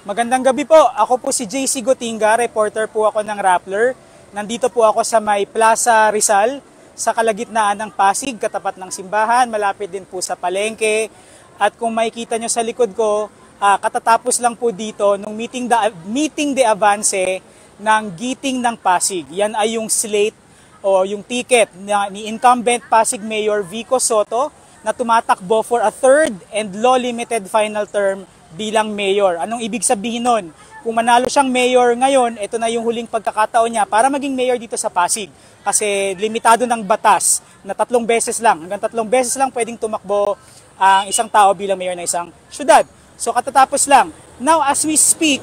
Magandang gabi po. Ako po si JC Gotinga, reporter po ako ng Rappler. Nandito po ako sa may Plaza Rizal, sa kalagitnaan ng Pasig, katapat ng simbahan, malapit din po sa palengke. At kung makikita nyo sa likod ko, katatapos lang po dito nung meeting de avance ng Giting ng Pasig. Yan ay yung slate o yung ticket ni incumbent Pasig Mayor Vico Sotto na tumatakbo for a third and law-limited final term bilang mayor. Anong ibig sabihin nun? Kung manalo siyang mayor ngayon, ito na yung huling pagkakataon niya para maging mayor dito sa Pasig. Kasi limitado ng batas na 3 beses lang. Hanggang 3 beses lang pwedeng tumakbo ang isang tao bilang mayor ng isang syudad. So katatapos lang. Now as we speak,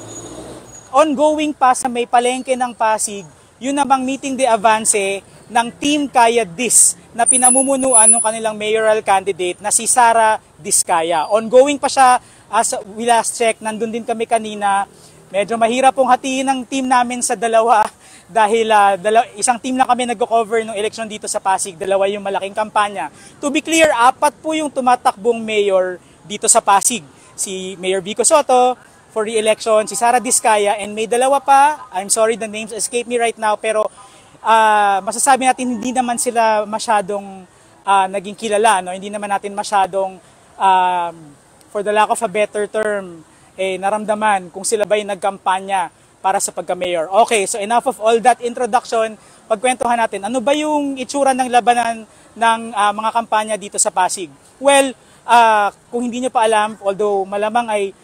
ongoing pa sa may palengke ng Pasig, yun namang meeting de avance ng Team Kaya Dis na pinamumunuan ng kanilang mayoral candidate na si Sara Diskaya. Ongoing pa siya. As we last check, nandun din kami kanina. Medyo mahirap pong hatiin ng team namin sa dalawa dahil isang team lang kami nag-cover ng eleksyon dito sa Pasig. Dalawa yung malaking kampanya. To be clear, 4 po yung tumatakbong mayor dito sa Pasig. Si Mayor Vico Sotto for re-election, si Sara Diskaya, and may dalawa pa. I'm sorry, the names escape me right now, pero masasabi natin hindi naman sila masyadong naging kilala. No? Hindi naman natin masyadong for the lack of a better term, naramdaman kung sila ba'y nagkampanya para sa pagka-mayor. Okay, so enough of all that introduction. Pagkwentuhan natin, ano ba yung itsura ng labanan ng mga kampanya dito sa Pasig? Well, kung hindi nyo pa alam, although malamang ay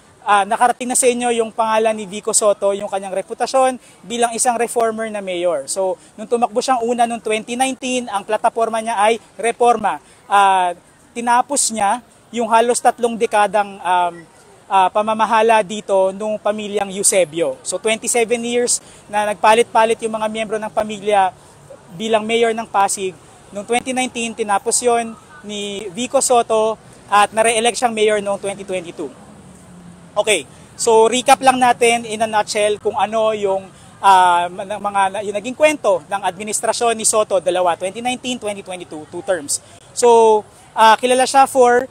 nakarating na sa inyo yung pangalan ni Vico Sotto, yung kanyang reputasyon bilang isang reformer na mayor. So, nung tumakbo siyang una noong 2019, ang plataforma niya ay reforma. Tinapos niya yung halos 3 dekadang pamamahala dito nung pamilyang Eusebio. So 27 years na nagpalit-palit yung mga miyembro ng pamilya bilang mayor ng Pasig. Noong 2019, tinapos yon ni Vico Sotto at nare-elect siyang mayor noong 2022. Okay, so recap lang natin in a nutshell kung ano yung yung naging kwento ng administrasyon ni Sotto, 2019, 2022, 2 terms. So kilala siya for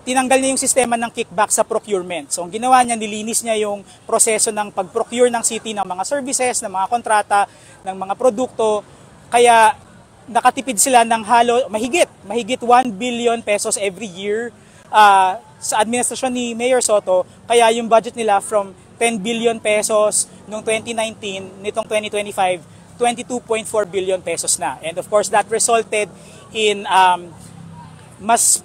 tinanggal niya yung sistema ng kickback sa procurement. So, ang ginawa niya, nilinis niya yung proseso ng pag-procure ng city ng mga services, ng mga kontrata, ng mga produkto. Kaya, nakatipid sila ng mahigit 1 billion pesos every year sa administrasyon ni Mayor Sotto. Kaya yung budget nila from 10 billion pesos noong 2019, nitong 2025, 22.4 billion pesos na. And of course, that resulted in mas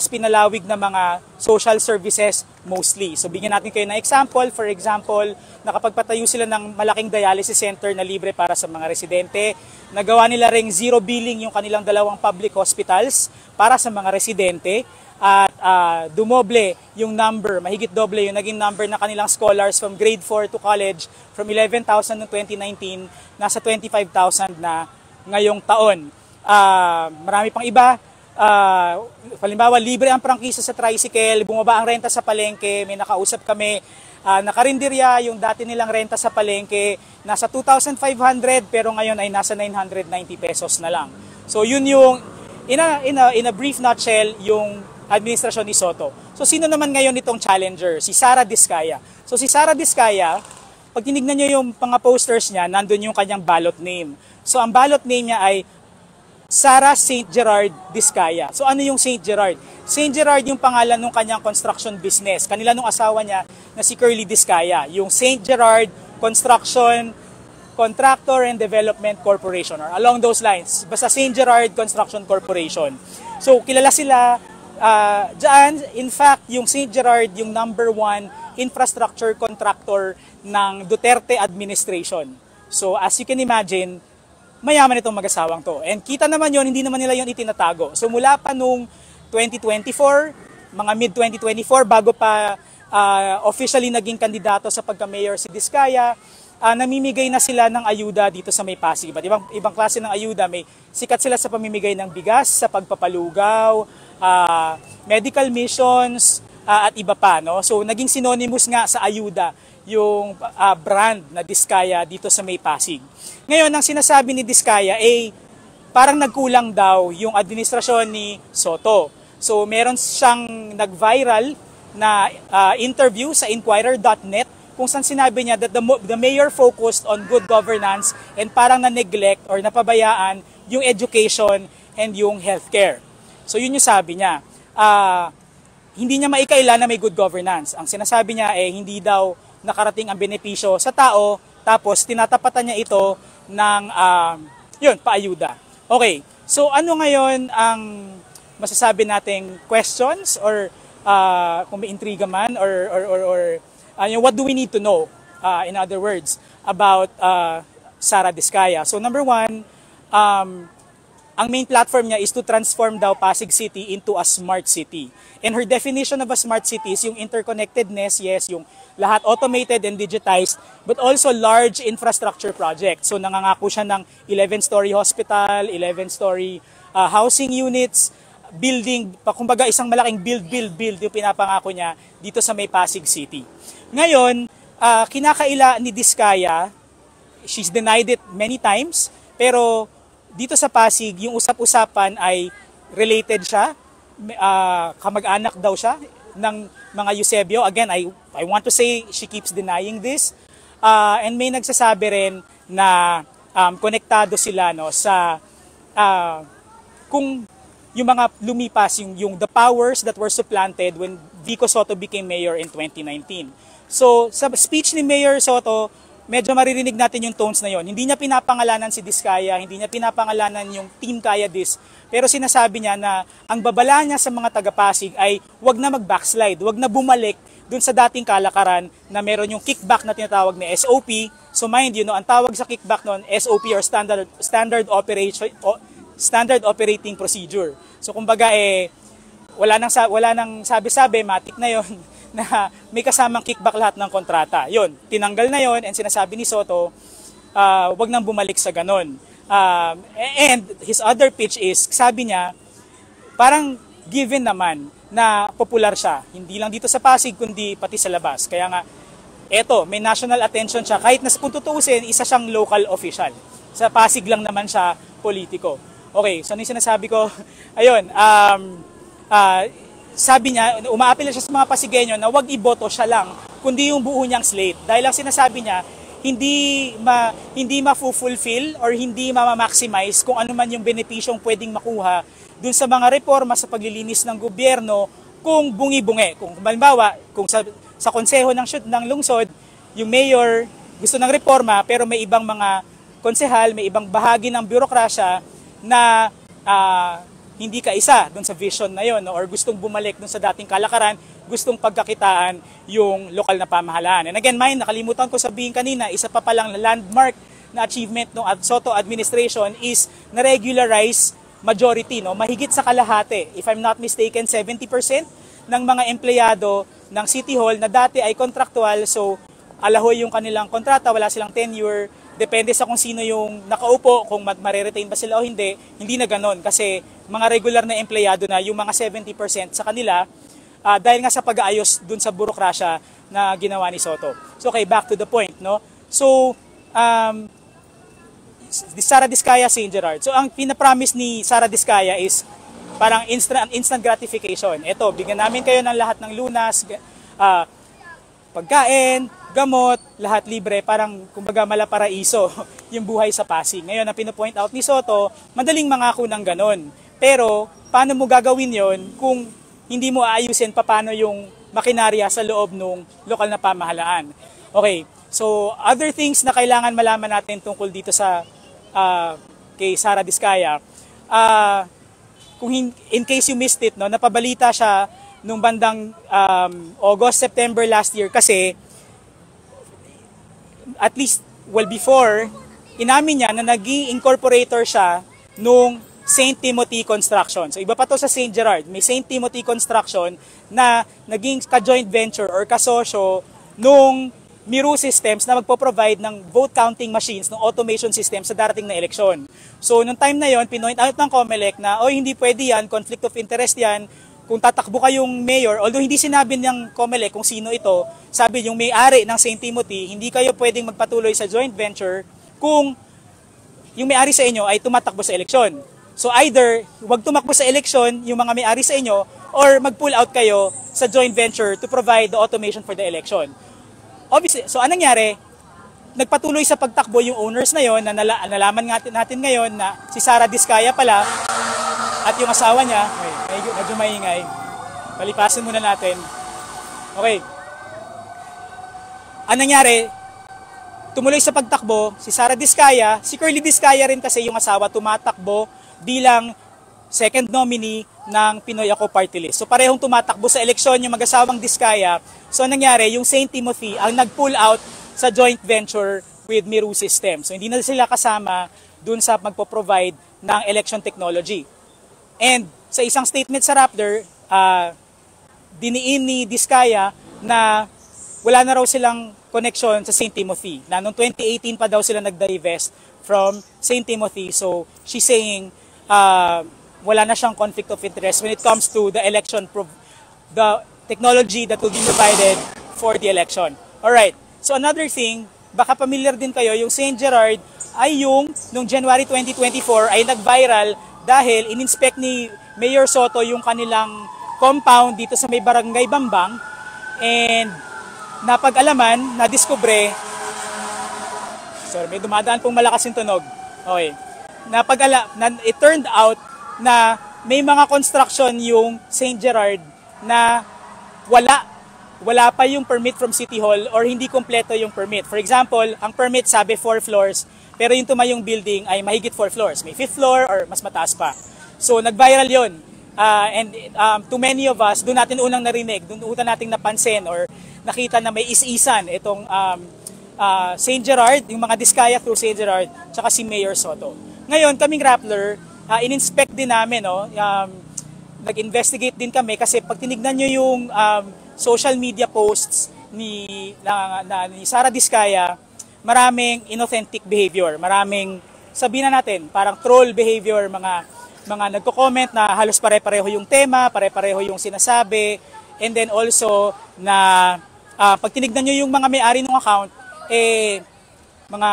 pinalawig na mga social services mostly. So bigyan natin kayo ng example. For example, nakapagpatayo sila ng malaking dialysis center na libre para sa mga residente. Nagawa nila ring zero billing yung kanilang 2 public hospitals para sa mga residente. At dumoble yung number, mahigit doble yung naging number na kanilang scholars from grade 4 to college from 11,000 noong 2019, nasa 25,000 na ngayong taon. Marami pang iba. Halimbawa, libre ang prangkisa sa tricycle, bumaba ang renta sa palengke, may nakausap kami, nakarinderya yung dati nilang renta sa palengke, nasa 2,500 pero ngayon ay nasa 990 pesos na lang. So yun yung, in a brief nutshell, yung administrasyon ni Sotto. So sino naman ngayon itong challenger? Si Sara Diskaya. So si Sara Diskaya, pag tinignan nyo yung mga posters niya, nandun yung kanyang ballot name. So ang ballot name niya ay Sara St. Gerard Diskaya. So ano yung St. Gerard? St. Gerard yung pangalan ng kanyang construction business. Kanila nung asawa niya na si Curly Diskaya. Yung St. Gerard Construction Contractor and Development Corporation or along those lines. Basta St. Gerard Construction Corporation. So kilala sila dyan. In fact, yung St. Gerard yung number 1 infrastructure contractor ng Duterte administration. So as you can imagine, mayaman itong mag-asawang to. And kita naman yon, hindi naman nila yon itinatago. So mula pa nung 2024, mga mid-2024, bago pa officially naging kandidato sa pagka-mayor si Diskaya, namimigay na sila ng ayuda dito sa may Pasig. Ibang klase ng ayuda. May sikat sila sa pamimigay ng bigas, sa pagpapalugaw, medical missions, at iba pa. No? So naging synonymous nga sa ayuda yung brand na Diskaya dito sa may Pasig. Ngayon, ang sinasabi ni Diskaya parang nagkulang daw yung administrasyon ni Sotto. So meron siyang nag-viral na interview sa Inquirer.net kung saan sinabi niya that the mayor focused on good governance and parang na-neglect or napabayaan yung education and yung healthcare. So yun yung sabi niya. Hindi niya maikaila na may good governance. Ang sinasabi niya hindi daw nakarating ang benepisyo sa tao, tapos tinatapatan niya ito ng paayuda. Okay, so ano ngayon ang masasabi nating questions or kung may intriga man or what do we need to know, in other words, about Sara Diskaya? So number one, ang main platform niya is to transform daw Pasig City into a smart city. And her definition of a smart city is yung interconnectedness, yes, yung lahat automated and digitized, but also large infrastructure projects. So nangangako siya ng 11-story hospital, 11-story housing units, building, kumbaga isang malaking build yung pinapangako niya dito sa may Pasig City. Ngayon, kinakaila ni Diskaya, she's denied it many times, pero dito sa Pasig, yung usap-usapan ay related siya, kamag-anak daw siya ng mga Eusebio. Again, I want to say she keeps denying this. And may nagsasabi rin na konektado sila sa kung yung mga lumipas, yung the powers that were supplanted when Vico Sotto became mayor in 2019. So sa speech ni Mayor Sotto, medyo maririnig natin yung tones na yon. Hindi niya pinapangalanan si Diskaya, hindi niya pinapangalanan yung Team Kaya Dis, pero sinasabi niya na ang babala niya sa mga taga-Pasig ay wag na mag-backslide, wag na bumalik dun sa dating kalakaran na meron yung kickback na tinatawag na SOP. So mind you, ang tawag sa kickback noon, SOP or standard operating procedure. So kumbaga wala nang sabi-sabi, matik na yon na may kasamang kickback lahat ng kontrata. Yun, tinanggal na yon, and sinasabi ni Sotto, wag nang bumalik sa ganon. And his other pitch is, sabi niya, parang given naman na popular siya, hindi lang dito sa Pasig, kundi pati sa labas. Kaya nga, may national attention siya. Kahit na kung tutuusin, isa siyang local official. Sa Pasig lang naman siya politiko. Okay, so ano yung sinasabi ko? Ayun, sabi niya, umaapil siya sa mga Pasigueño na wag iboto siya lang, kundi yung buo niyang slate. Dahil lang sinasabi niya, hindi ma-fulfill or hindi ma-maximize kung ano man yung benepisyong pwedeng makuha dun sa mga reforma sa paglilinis ng gobyerno kung bungi-bungi. Kung halimbawa, kung sa konseho ng lungsod, yung mayor gusto ng reforma pero may ibang mga konsehal, may ibang bahagi ng bürokrasya na hindi kaisa doon sa vision na yon, or gustong bumalik doon sa dating kalakaran, gustong pagkakitaan yung lokal na pamahalaan. And again, nakalimutan ko sabihin kanina, isa pa palang landmark na achievement ng Sotto administration is na-regularize majority, mahigit sa kalahati. If I'm not mistaken, 70% ng mga empleyado ng City Hall na dati ay contractual, so alahoy yung kanilang kontrata, wala silang tenure, depende sa kung sino yung nakaupo, kung ma-retain ba sila o hindi na ganon. Kasi mga regular na empleyado na, yung mga 70% sa kanila, dahil nga sa pag-aayos dun sa burokrasya na ginawa ni Sotto. So okay, back to the point, So, Sara Diskaya, St. Gerard. So ang pinapromise ni Sara Diskaya is parang instant gratification. Ito, bigyan namin kayo ng lahat ng lunas, pagkain, gamot, lahat libre, parang kumbaga malaparaiso yung buhay sa Pasig. Ngayon, ang pinopoint out ni Sotto, madaling mangako ng ganon. Pero, paano mo gagawin yon kung hindi mo aayusin paano yung makinarya sa loob ng lokal na pamahalaan? Okay, so other things na kailangan malaman natin tungkol dito sa kay Sara Diskaya, kung in case you missed it, napabalita siya nung bandang August, September last year kasi at least, before, inamin niya na naging incorporator siya nung St. Timothy Construction. So iba pa to sa St. Gerard. May St. Timothy Construction na naging ka-joint venture or kasosyo nung Miru Systems na magpo-provide ng vote counting machines, ng automation system sa darating na eleksyon. So nung time na yon, pinoint out ng COMELEC na hindi pwede yan, conflict of interest yan. Kung tatakbo kayong mayor, although hindi sinabi ng COMELEC kung sino ito, sabi yung may-ari ng St. Timothy, hindi kayo pwedeng magpatuloy sa joint venture kung yung may-ari sa inyo ay tumatakbo sa eleksyon. So either wag tumakbo sa eleksyon yung mga may-ari sa inyo or mag-pull out kayo sa joint venture to provide the automation for the election. Obviously, so anong nangyari? Nagpatuloy sa pagtakbo yung owners na yon na nalaman natin ngayon na si Sara Diskaya pala at yung asawa niya, medyo maingay. Palipasin muna natin. Okay. Anong nangyari? Tumuloy sa pagtakbo, si Sara Diskaya, si Curly Diskaya rin kasi yung asawa tumatakbo bilang second nominee ng Pinoy Ako Party List. So parehong tumatakbo sa eleksyon yung mag-asawang Diskaya. So nangyari, yung St. Timothy ang nag-pull out sa joint venture with Miru System. So hindi na sila kasama dun sa magpo-provide ng election technology. And sa isang statement sa Rappler, diniin ni Diskaya na wala na raw silang connection sa St. Timothy. Na noong 2018 pa daw sila nag-divest from St. Timothy. So she's saying wala na siyang conflict of interest when it comes to the election, the technology that will be provided for the election. Alright, so another thing, baka familiar din kayo, yung St. Gerard ay yung noong January 2024 ay nag-viral dahil in-inspect ni Mayor Soto yung kanilang compound dito sa may barangay Bambang and napag-alaman, nadiskubre, sorry, may dumadaan pong malakas yung tunog. Okay. It turned out na may mga construction yung St. Gerard na wala pa yung permit from City Hall or hindi kompleto yung permit. For example, ang permit sabi 4 floors, pero yung tumayong building ay mahigit 4 floors. May 5th floor or mas mataas pa. So nag-viral yun. And to many of us, doon natin unang narinig, doon natin napansin or nakita na may is-isan itong St. Gerard, yung mga Diskaya through St. Gerard, tsaka si Mayor Soto. Ngayon, kaming Rappler, in-inspect din namin, nag-investigate din kami kasi pag tinignan nyo yung social media posts ni Sara Diskaya, maraming inauthentic behavior, maraming, sabihin na natin, parang troll behavior, mga nagko-comment na halos pare-pareho yung tema, pare-pareho yung sinasabi, and then also na pag tinignan nyo yung mga may-ari ng account, mga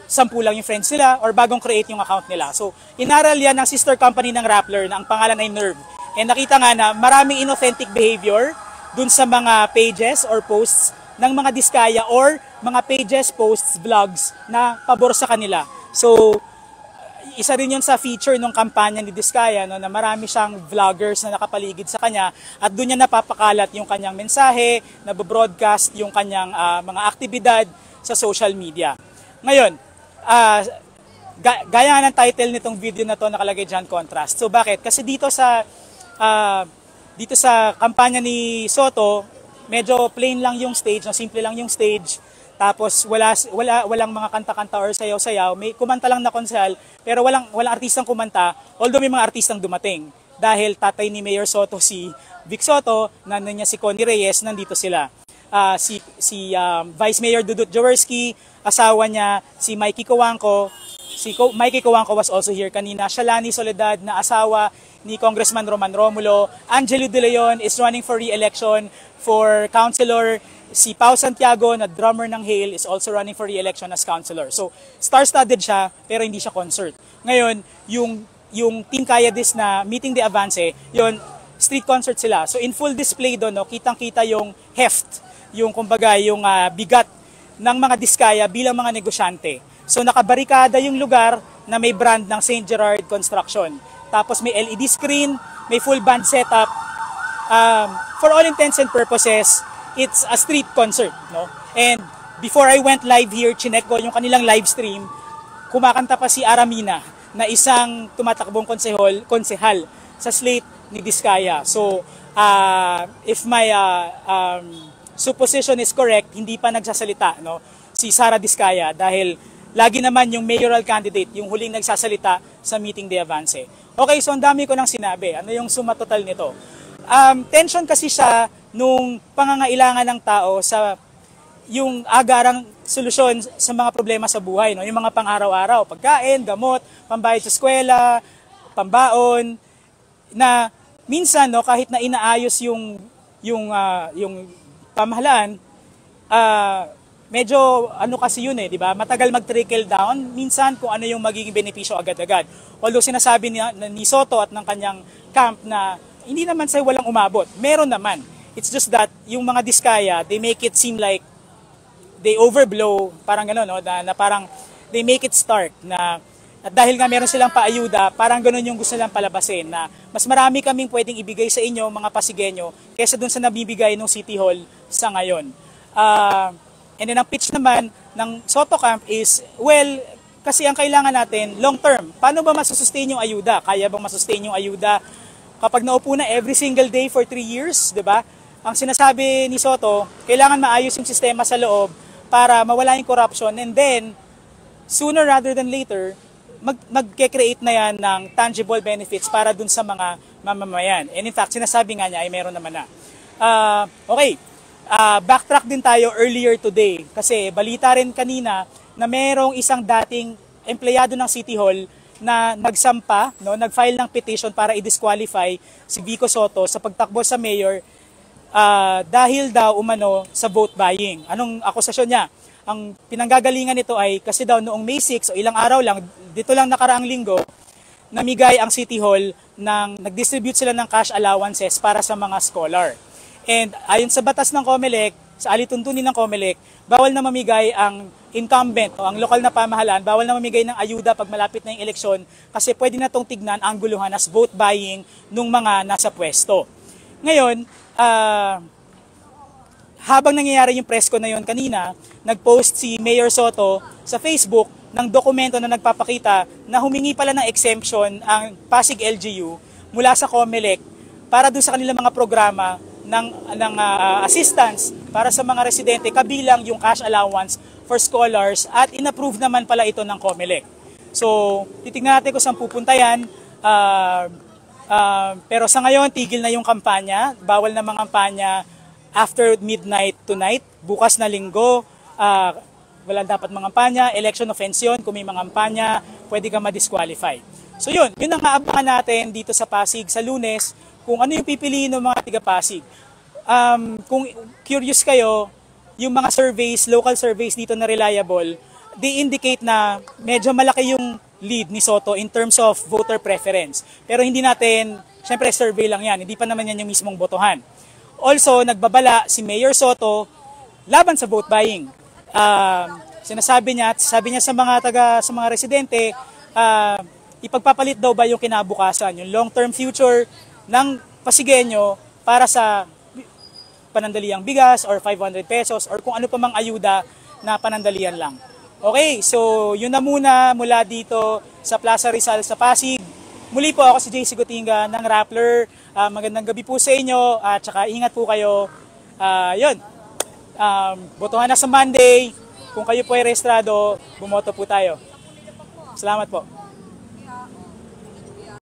10 lang yung friends nila or bagong create yung account nila. So, inaral yan ng sister company ng Rappler na ang pangalan ay Nerve. And nakita nga na maraming inauthentic behavior dun sa mga pages or posts ng mga Diskaya or mga pages, posts, vlogs na pabor sa kanila. So, isa rin yun sa feature ng kampanya ni Diskaya, no, na marami siyang vloggers na nakapaligid sa kanya at doon niya napapakalat yung kanyang mensahe, nabobroadcast yung kanyang mga aktibidad sa social media. Ngayon, gaya ng title nitong video na to nakalagay dyan, contrast. So bakit? Kasi dito sa kampanya ni Soto, medyo plain lang yung stage, no, simple lang yung stage. Tapos walang mga kanta-kanta or sayaw-sayaw. May kumanta lang na konsehal, pero walang artistang kumanta, although may mga artistang dumating. Dahil tatay ni Mayor Soto, si Vic Soto, nandun niya si Connie Reyes, nandito sila. Si Vice Mayor Dudut Jaworski, asawa niya si Mikey Cojuangco. Mikey Cojuangco was also here kanina. Shalani Soledad na asawa ni Congressman Roman Romulo. Angelo De Leon is running for re-election for councilor. Si Pao Santiago na drummer ng Hale is also running for re-election as councilor. So star-studded siya pero hindi siya concert. Ngayon, yung Team Kayadis na Meeting the Avance, yon street concert sila. So in full display doon, no, kitang-kita yung heft, yung kumbaga yung bigat ng mga Diskaya bilang mga negosyante. So nakabarikada yung lugar na may brand ng St. Gerard Construction. Tapos may LED screen, may full band setup. For all intents and purposes, it's a street concert, no? And before I went live here, chinek ko yung kanilang live stream, kumakanta pa si Aramina na isang tumatakbong konsehal sa slate ni Diskaya. So, if my supposition is correct, hindi pa nagsasalita, no, si Sara Diskaya dahil lagi naman yung mayoral candidate yung huling nagsasalita sa Meeting the Avance. Okay, so ang dami ko nang sinabi. Ano yung suma total nito? Tension kasi siya nung pangangailangan ng tao sa yung agarang solusyon sa mga problema sa buhay, no? Yung mga pang-araw-araw, pagkain, gamot, pambayad sa eskwela, pambaon, na minsan, no, kahit na inaayos yung pamahalaan, medyo ano kasi yun di ba? Matagal mag-trickle down minsan kung ano yung magiging benepisyo agad-agad. Although sinasabi ni Soto at ng kanyang camp na hindi naman sa walang umabot. Meron naman. It's just that yung mga diskaya, they make it seem like they overblow, parang gano'n, no? Na parang they make it stark na at dahil nga meron silang paayuda, parang gano'n yung gusto nilang palabasin na mas marami kaming pwedeng ibigay sa inyo, mga Pasigueño, kaysa dun sa nabibigay ng City Hall sa ngayon. And then ang pitch naman ng Soto Camp is, well, kasi ang kailangan natin, long term. Paano ba masustain yung ayuda? Kaya bang masustain yung ayuda kapag naupo na every single day for 3 years, di ba? Ang sinasabi ni Soto, kailangan maayos yung sistema sa loob para mawala yung corruption, and then, sooner rather than later, mag-create na yan ng tangible benefits para dun sa mga mamamayan. And in fact, sinasabi nga niya ay meron naman na. Okay, backtrack din tayo earlier today kasi balita rin kanina na merong isang dating empleyado ng City Hall na nagsampa, no, nag-file ng petition para i-disqualify si Vico Soto sa pagtakbo sa mayor dahil daw umano sa vote buying. Anong akusasyon niya? Ang pinanggagalingan nito ay kasi daw noong May 6 o ilang araw lang, dito lang nakaraang linggo, namigay ang City Hall nag-distribute sila ng cash allowances para sa mga scholar. And ayon sa batas ng COMELEC, sa alituntunin ng COMELEC, bawal na mamigay ang incumbent o ang lokal na pamahalaan, bawal na mamigay ng ayuda pag malapit na yung eleksyon kasi pwede na itong tignan ang guluhan as vote buying ng mga nasa pwesto. Ngayon, habang nangyayari yung press ko na yon kanina, nag-post si Mayor Soto sa Facebook ng dokumento na nagpapakita na humingi pala ng exemption ang Pasig LGU mula sa COMELEC para doon sa kanilang mga programa ng assistance para sa mga residente kabilang yung cash allowance for scholars at inapprove naman pala ito ng COMELEC. So, titingnan natin kung saan pupunta yan. Pero sa ngayon, tigil na yung kampanya. Bawal na mga kampanya after midnight tonight, bukas na linggo, walang dapat mga kampanya, election offense yun, kung may mga kampanya, pwede ka ma-disqualify. So yun ang aabangan natin dito sa Pasig sa Lunes, kung ano yung pipiliin ng mga tiga-Pasig. Kung curious kayo, yung mga surveys, local surveys dito na reliable, they indicate na medyo malaki yung lead ni Soto in terms of voter preference. Pero hindi natin, syempre survey lang yan, hindi pa naman yan yung mismong botohan. Also, nagbabala si Mayor Soto laban sa vote buying. Sinasabi niya, sabi niya sa mga residente, ipagpapalit daw ba yung kinabukasan, yung long-term future ng Pasigueño para sa panandaliang bigas or 500 pesos or kung ano pa mang ayuda na panandalian lang. Okay, so yun na muna mula dito sa Plaza Rizal sa Pasig. Muli po ako si JC Gotinga ng Rappler. Magandang gabi po sa inyo at saka ingat po kayo. Yun, botohan na sa Monday. Kung kayo po ay rehistrado, bumoto po tayo. Salamat po.